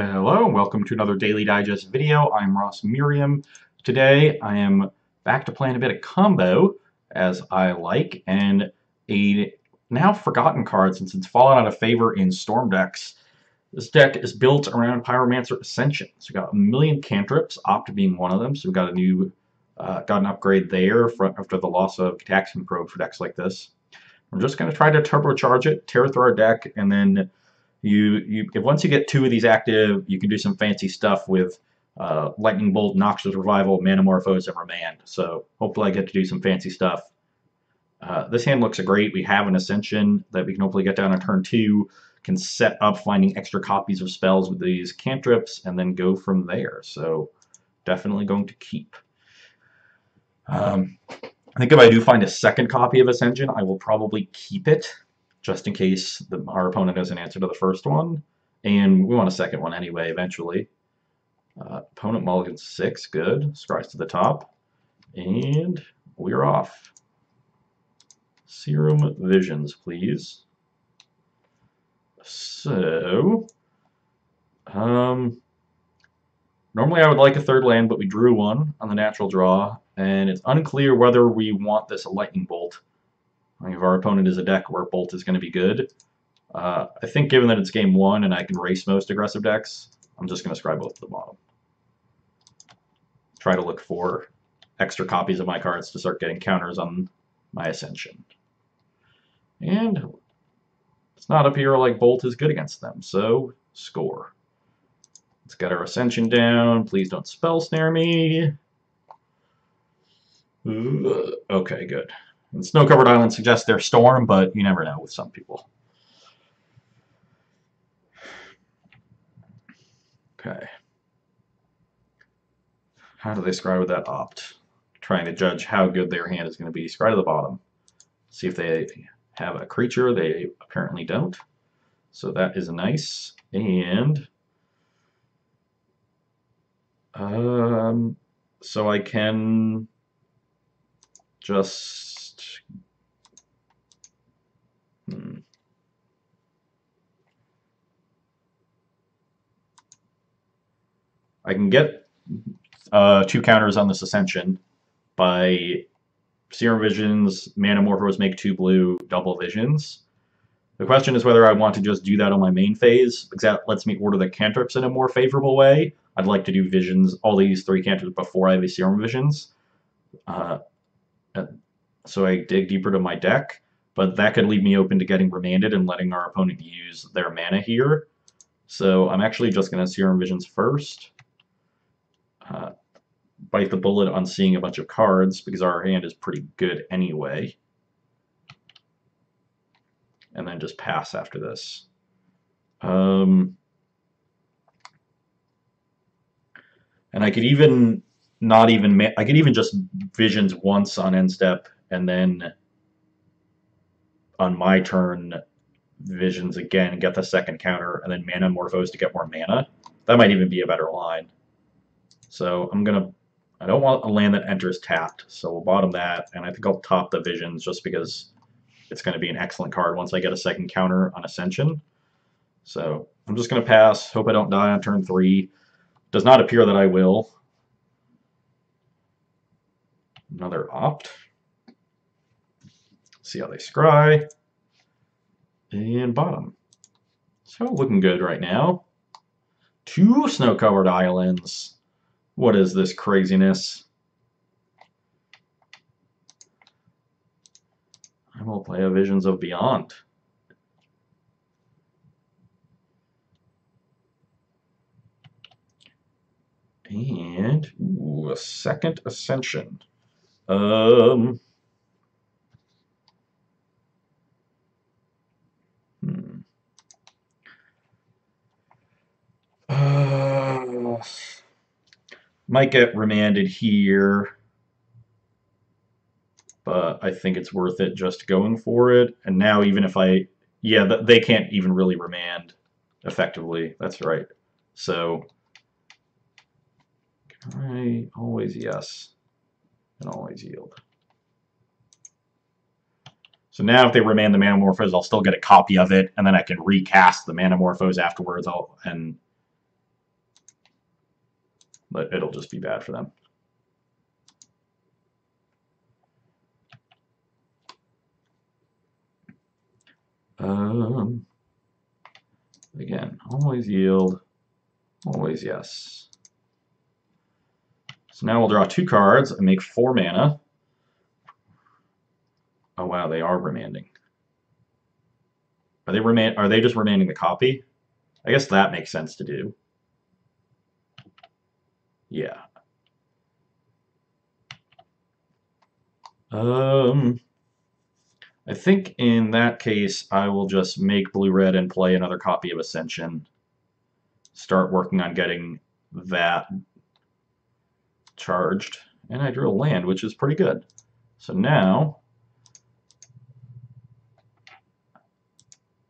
Hello, and welcome to another Daily Digest video. I'm Merriam. Today I am back to playing a bit of combo, as I like, and a now forgotten card since it's fallen out of favor in Storm decks. This deck is built around Pyromancer Ascension. So we've got a million cantrips, Opt being one of them, so we've got a new, got an upgrade there after the loss of Cataxian Probe for decks like this. I'm just going to try to turbocharge it, tear through our deck, and then if once you get two of these active, you can do some fancy stuff with Lightning Bolt, Noxious Revival, Manamorphose, and Remand. So hopefully I get to do some fancy stuff. This hand looks great. We have an Ascension that we can hopefully get down on turn 2, can set up finding extra copies of spells with these cantrips, and then go from there. So definitely going to keep. I think if I do find a second copy of Ascension, I will probably keep it, just in case our opponent doesn't answer to the first one. And we want a second one anyway, eventually. Opponent mulligans 6, good. Scries to the top. And we're off. Serum Visions, please. So, normally I would like a third land, but we drew one on the natural draw, and it's unclear whether we want this Lightning Bolt. If our opponent is a deck where Bolt is going to be good, I think given that it's game 1 and I can race most aggressive decks, I'm just going to scry both to the bottom. Try to look for extra copies of my cards to start getting counters on my Ascension. And it's not appear like Bolt is good against them, so score. Let's get our Ascension down. Please don't spell snare me. Okay, good. And Snow-Covered Island suggests they're Storm, but you never know with some people. Okay. How do they scry with that Opt? Trying to judge how good their hand is going to be. Scry to the bottom. See if they have a creature. They apparently don't. So that is nice. And so I can just I can get 2 counters on this Ascension by Serum Visions, Manamorphose, make 2 blue, double Visions. The question is whether I want to just do that on my main phase, because that lets me order the cantrips in a more favorable way. I'd like to do Visions, all these 3 cantrips before I have a Serum Visions. So I dig deeper to my deck, but that could leave me open to getting remanded and letting our opponent use their mana here. So I'm actually just going to Serum Visions first. Bite the bullet on seeing a bunch of cards, because our hand is pretty good anyway. And then just pass after this. And I could even I could even just Visions once on end step, and then on my turn Visions again, get the second counter, and then Manamorphose to get more mana. That might even be a better line. So I don't want a land that enters tapped, so we'll bottom that, and I think I'll top the Visions just because it's going to be an excellent card once I get a second counter on Ascension. So I'm just going to pass, hope I don't die on turn 3. Does not appear that I will. Another Opt. See how they scry. And bottom. So looking good right now. 2 Snow-Covered Islands. What is this craziness? I will play a Visions of Beyond. And a second Ascension. Might get remanded here, but I think it's worth it just going for it. And now even if they can't even really remand effectively. That's right. So can I always yes and always yield? So now if they remand the Manamorphose, I'll still get a copy of it, and then I can recast the Manamorphose afterwards, and but it'll just be bad for them. Again, always yield, always yes. So now we'll draw 2 cards and make 4 mana. Oh wow, they are remanding. Are they just remanding the copy? I guess that makes sense to do. Yeah. I think in that case I will just make blue-red and play another copy of Ascension. Start working on getting that charged. And I drew a land, which is pretty good. So now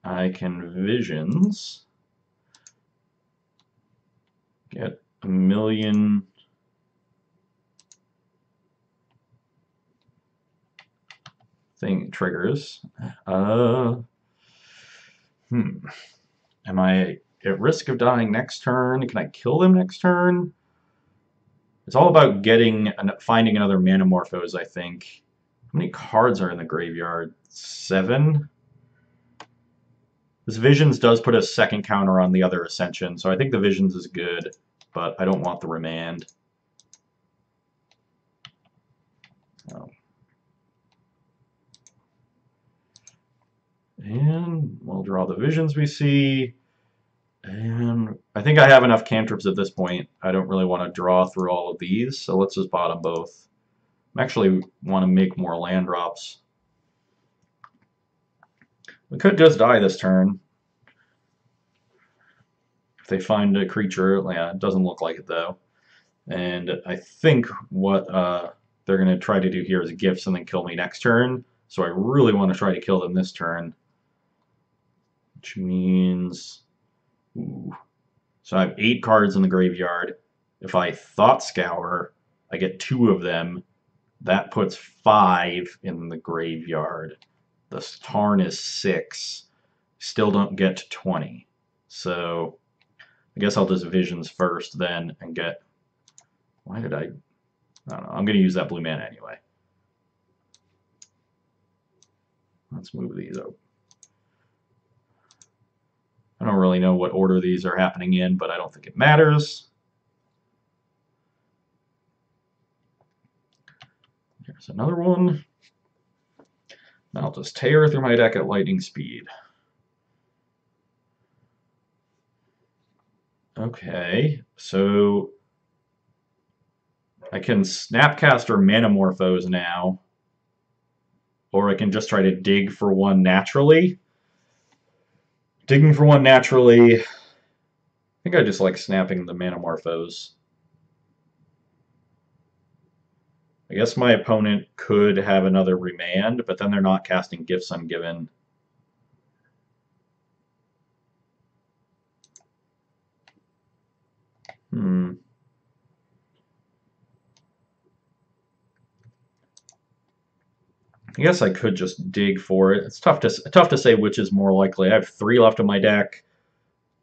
I can Visions, get a million triggers. Am I at risk of dying next turn? Can I kill them next turn? It's all about finding another Manamorphose, I think. How many cards are in the graveyard? 7? This Visions does put a second counter on the other Ascension, so I think the Visions is good, but I don't want the Remand. Oh. And we'll draw the Visions we see. And I think I have enough cantrips at this point. I don't really want to draw through all of these, so let's just bottom both. I actually want to make more land drops. We could just die this turn. If they find a creature, yeah, it doesn't look like it though. And I think what they're going to try to do here is gift and then kill me next turn. So I really want to try to kill them this turn. Which means... Ooh. So I have 8 cards in the graveyard. If I Thought Scour, I get 2 of them. That puts 5 in the graveyard. The Tarn is 6. Still don't get to 20. So I guess I'll just Visions first then and get... Why did I don't know. I'm going to use that blue mana anyway. Let's move these up. I don't really know what order these are happening in, but I don't think it matters. Here's another one. Now I'll just tear through my deck at lightning speed. Okay, so I can Snapcaster Manamorphose now, or I can just try to dig for one naturally. Digging for one naturally, I think I just like snapping the Manamorphose. I guess my opponent could have another Remand, but then they're not casting Gifts Ungiven. I guess I could just dig for it. It's tough to say which is more likely. I have 3 left in my deck.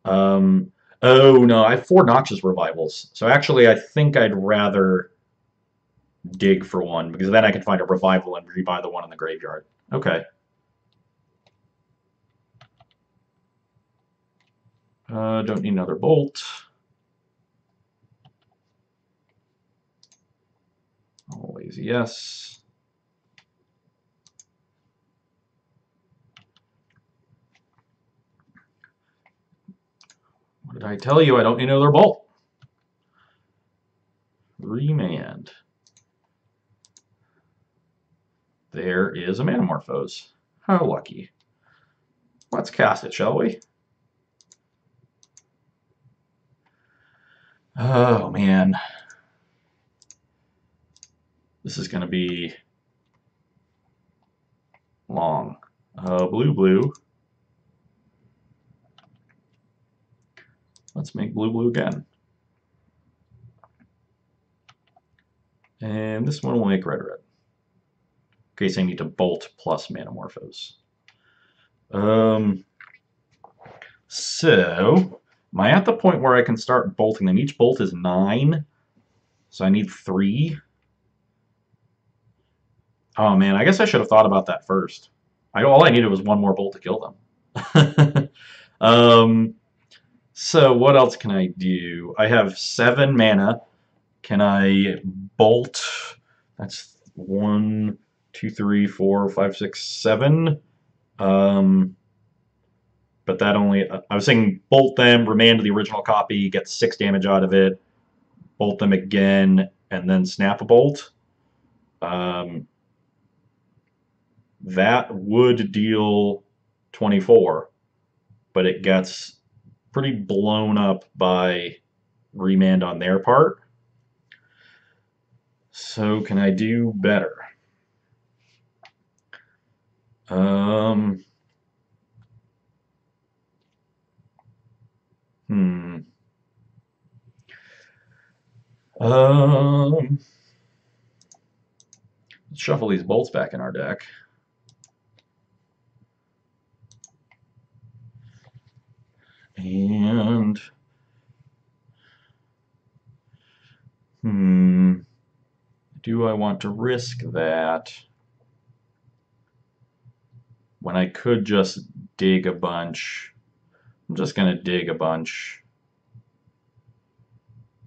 Oh no, I have 4 Noxious Revivals. So actually, I think I'd rather dig for one, because then I can find a revival and rebuy the one in the graveyard. Okay. Don't need another bolt. Always yes. What did I tell you? I don't need another bolt. Remand. There is a Manamorphose. How lucky. Let's cast it, shall we? Oh, man. This is going to be long. Blue, blue. Let's make blue, blue again. And this one will make red, red. In case I need to bolt plus Manamorphose. So, am I at the point where I can start bolting them? Each bolt is 9. So I need 3. Oh man, I guess I should have thought about that first. All I needed was 1 more bolt to kill them. So what else can I do? I have 7 mana. Can I bolt? That's 1, 2, 3, 4, 5, 6, 7. But that only, I was saying bolt them, remand the original copy, get 6 damage out of it, bolt them again, and then snap a bolt. That would deal 24, but it gets pretty blown up by remand on their part. So can I do better? Let's shuffle these bolts back in our deck. And do I want to risk that when I could just dig a bunch? I'm just going to dig a bunch.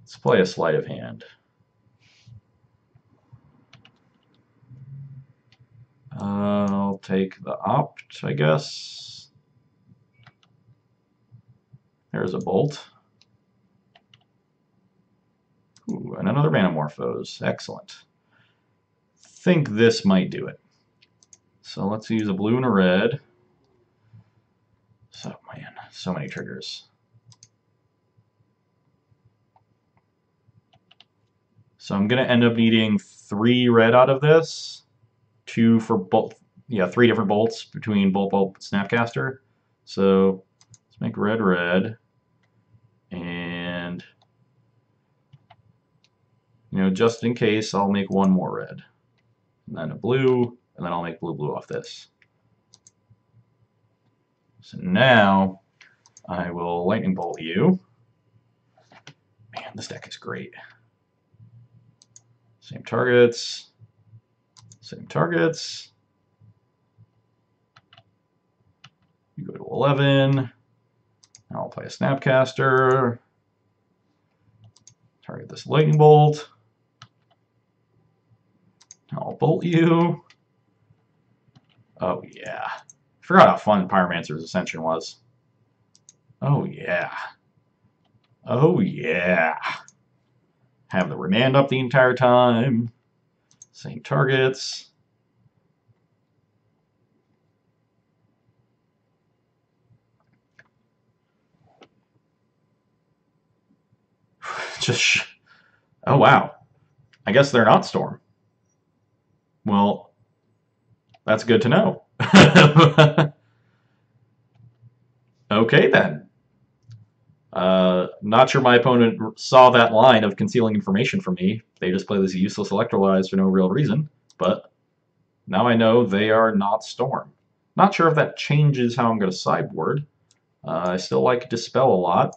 Let's play a sleight of hand. I'll take the opt, I guess. There's a bolt. Ooh, and another Manamorphose. Excellent. Think this might do it. So let's use a blue and a red. So, man, so many triggers. So I'm going to end up needing 3 red out of this. 2 for both, 3 different bolts between bolt, snapcaster. So let's make red, red. And, just in case, I'll make 1 more red. And then a blue, and then I'll make blue, blue off this. So now I will lightning bolt you. Man, this deck is great. Same targets. Same targets. You go to 11. I'll play a snapcaster. Target this lightning bolt. I'll bolt you. Oh yeah. I forgot how fun Pyromancer's Ascension was. Oh yeah. Oh yeah. Have the remand up the entire time. Same targets. Oh wow. I guess they're not Storm. Well, that's good to know. Okay then. Not sure my opponent saw that line of concealing information from me. They just play this useless Electrolyze for no real reason, but now I know they are not Storm. Not sure if that changes how I'm going to sideboard. I still like Dispel a lot.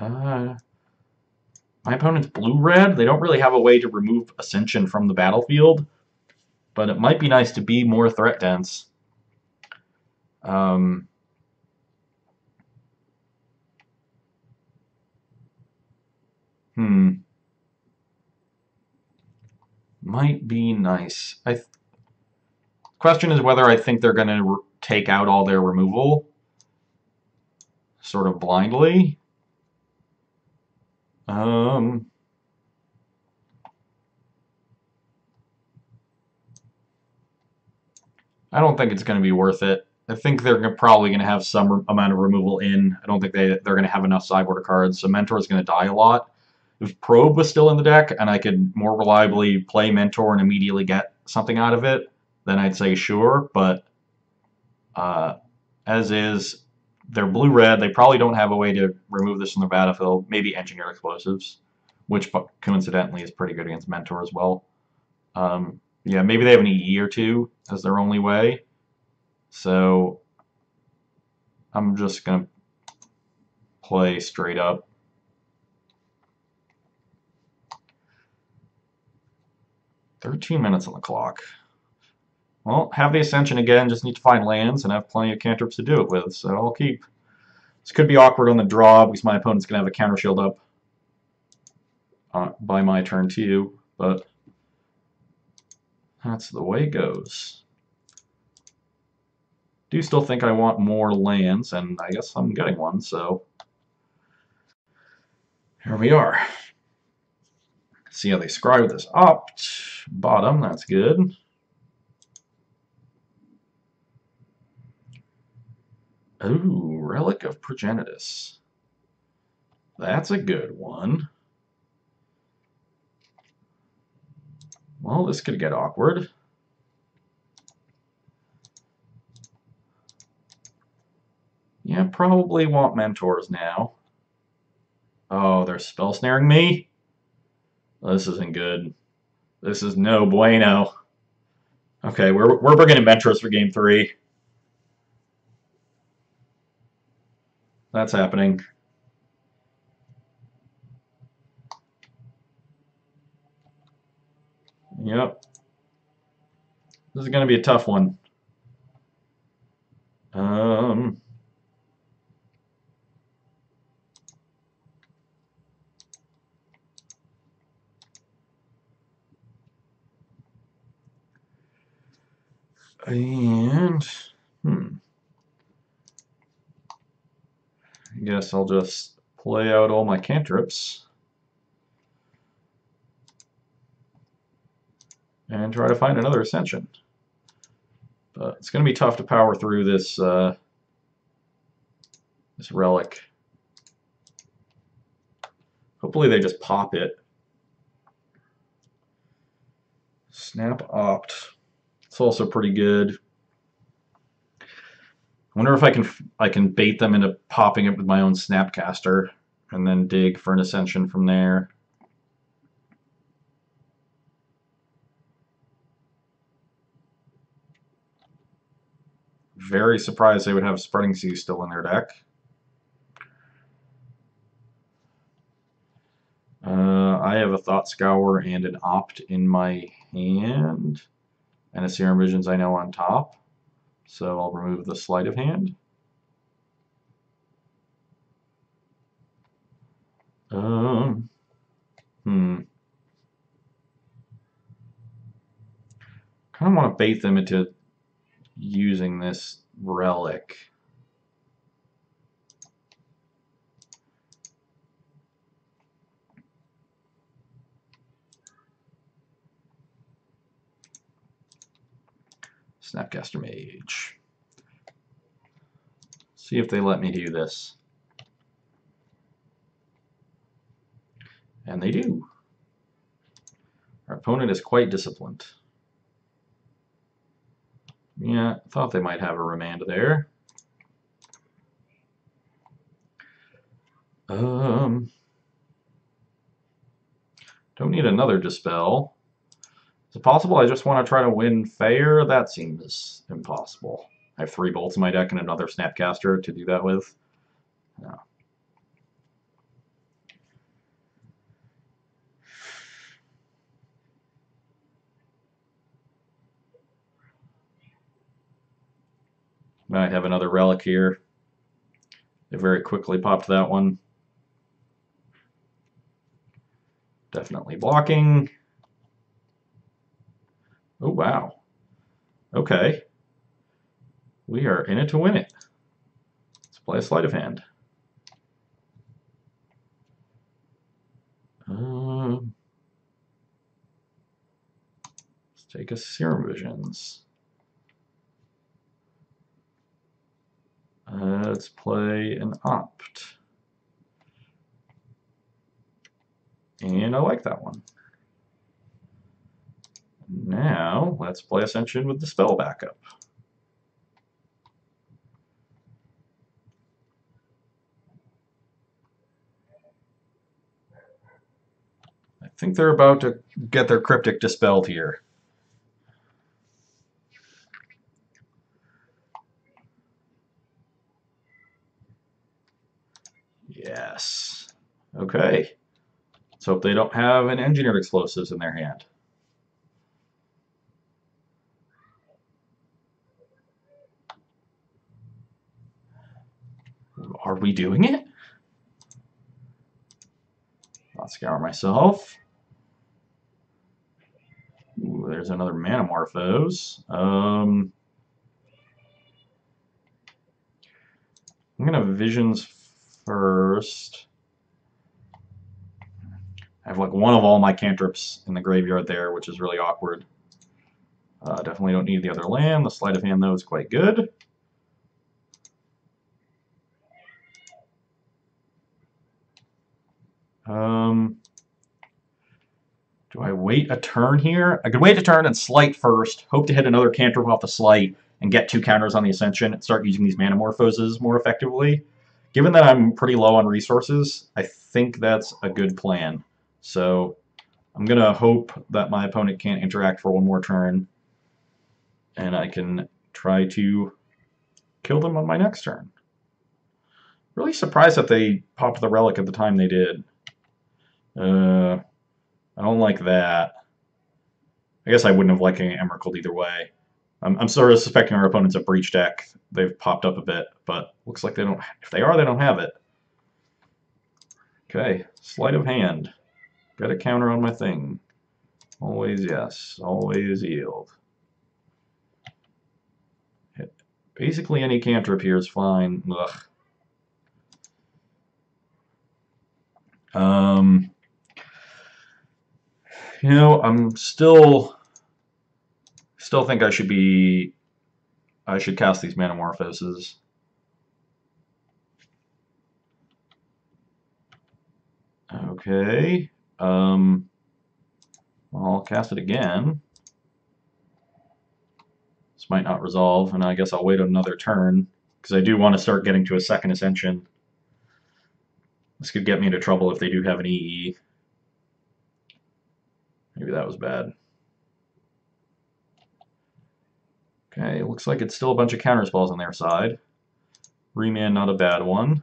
My opponent's blue-red. They don't really have a way to remove Ascension from the battlefield, but it might be nice to be more threat dense. Might be nice. Question is whether I think they're going to take out all their removal sort of blindly. I don't think it's going to be worth it. I think they're probably going to have some amount of removal in. I don't think they're going to have enough sideboard cards, so Mentor is going to die a lot. If Probe was still in the deck and I could more reliably play Mentor and immediately get something out of it, then I'd say sure, but as is, they're blue-red. They probably don't have a way to remove this from the battlefield. Maybe Engineer Explosives, which coincidentally is pretty good against Mentor as well. Yeah, maybe they have an EE or 2 as their only way. So I'm just going to play straight up. 13 minutes on the clock. Well, have the Ascension again, just need to find lands and have plenty of cantrips to do it with, so I'll keep. This could be awkward on the draw because my opponent's going to have a counter shield up by my turn too, but that's the way it goes. Do still think I want more lands, and I guess I'm getting one, so here we are. See how they scribe this opt. Bottom, that's good. Ooh, Relic of Progenitus. That's a good one. Well, this could get awkward. Yeah, probably want mentors now. Oh, they're spell snaring me? This isn't good. This is no bueno. Okay, we're bringing in mentors for game 3. That's happening. Yep. This is going to be a tough one. And I guess I'll just play out all my cantrips and try to find another Ascension. But it's going to be tough to power through this this relic. Hopefully they just pop it. Snap opt. It's also pretty good. I wonder if I can bait them into popping it with my own Snapcaster and then dig for an Ascension from there. Very surprised they would have Spreading Sea still in their deck. I have a Thought Scour and an Opt in my hand, and a Serum Visions I know on top, so I'll remove the Sleight of Hand. Kind of want to bait them into using this relic. Snapcaster Mage. See if they let me do this. And they do. Our opponent is quite disciplined. Yeah, thought they might have a remand there. Don't need another Dispel. Is it possible I just want to try to win fair? That seems impossible. I have 3 bolts in my deck and another Snapcaster to do that with. No. Might have another relic here. They very quickly popped that one. Definitely blocking. Oh, wow. Okay. We are in it to win it. Let's play a Sleight of Hand. Let's take a Serum Visions. Let's play an Opt. And I like that one. Now, let's play Ascension with the spell backup. I think they're about to get their Cryptic dispelled here. Yes. Okay. Let's hope they don't have an Engineered Explosives in their hand. Are we doing it? I'll scour myself. Ooh, there's another Manamorphose. I'm gonna Visions first. I have like one of all my cantrips in the graveyard there, which is really awkward. Definitely don't need the other land. The sleight of hand, though, is quite good. Do I wait a turn here? I could wait a turn and slight first, hope to hit another cantrip off the slight, and get 2 counters on the Ascension, and start using these Manamorphoses more effectively. Given that I'm pretty low on resources, I think that's a good plan. So I'm going to hope that my opponent can't interact for one more turn, and I can try to kill them on my next turn. Really surprised that they popped the relic at the time they did. I don't like that. I guess I wouldn't have liked an Emrakul either way. I'm sort of suspecting our opponent's a breach deck. They've popped up a bit, but looks like they don't. If they are, they don't have it. Okay, sleight of hand. Got a counter on my thing. Always yes. Always yield. Basically any cantrip here is fine. Ugh. You know, I'm still think I should cast these Manamorphoses. Okay. I'll cast it again. This might not resolve, and I guess I'll wait another turn, because I do want to start getting to a second Ascension. This could get me into trouble if they do have an EE. Maybe that was bad. Okay, looks like it's still a bunch of counterspells on their side. Remand, not a bad one.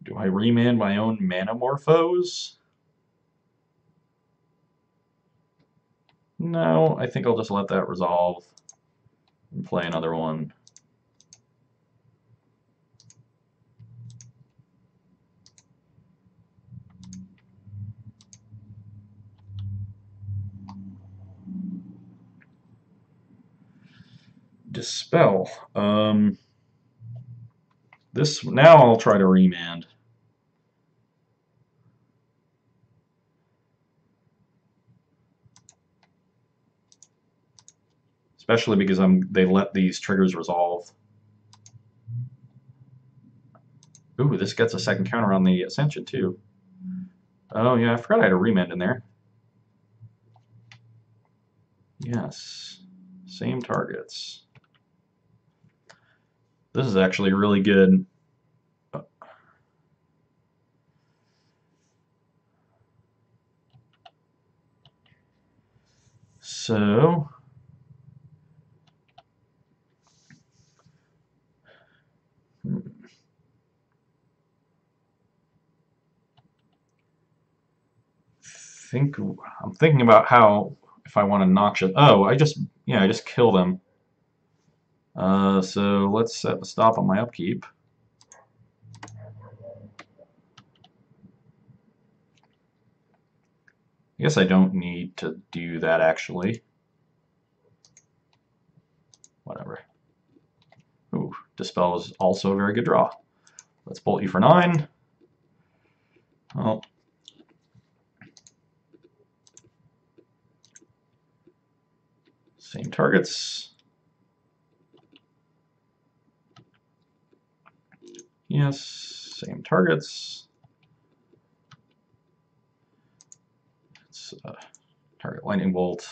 Do I remand my own Manamorphose? No, I think I'll just let that resolve and play another one. Dispel. This now I'll try to remand. Especially because they let these triggers resolve. Ooh, this gets a second counter on the Ascension too. Oh yeah, I forgot I had a remand in there. Yes, same targets. This is actually really good. So I'm thinking about how if I want to noxious. Oh, I just kill them. So let's set the stop on my upkeep. I guess I don't need to do that actually. Whatever. Ooh, Dispel is also a very good draw. Let's bolt you for 9. Well, same targets. Yes, same targets. It's target lightning bolt.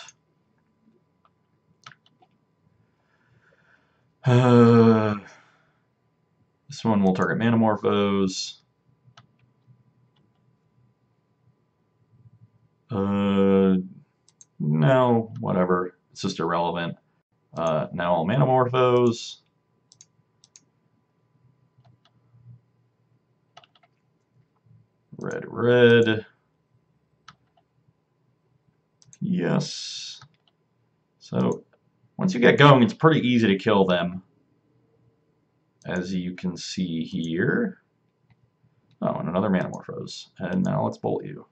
This one will target Manamorphose. No, whatever. It's just irrelevant. Now I'll Manamorphose. Red, red. Yes. So once you get going, it's pretty easy to kill them, as you can see here. Oh, and another Manamorphose. And now let's bolt you.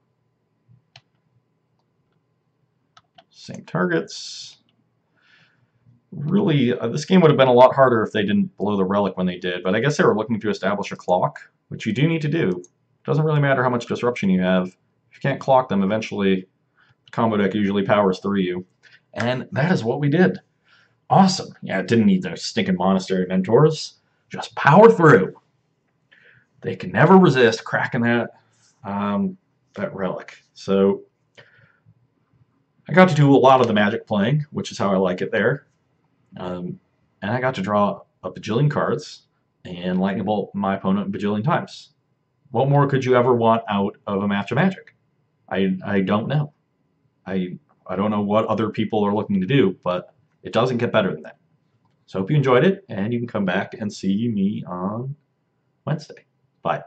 Same targets. Really, this game would have been a lot harder if they didn't blow the relic when they did, but I guess they were looking to establish a clock, which you do need to do. It doesn't really matter how much disruption you have. If you can't clock them, eventually the combo deck usually powers through you. And that is what we did. Awesome. Yeah, it didn't need those stinking Monastery Mentors. Just power through. They can never resist cracking that relic. So I got to do a lot of the Magic playing, which is how I like it there. And I got to draw a bajillion cards and lightning bolt my opponent a bajillion times. What more could you ever want out of a match of Magic? I don't know. I don't know what other people are looking to do, but it doesn't get better than that. So I hope you enjoyed it, and you can come back and see me on Wednesday. Bye.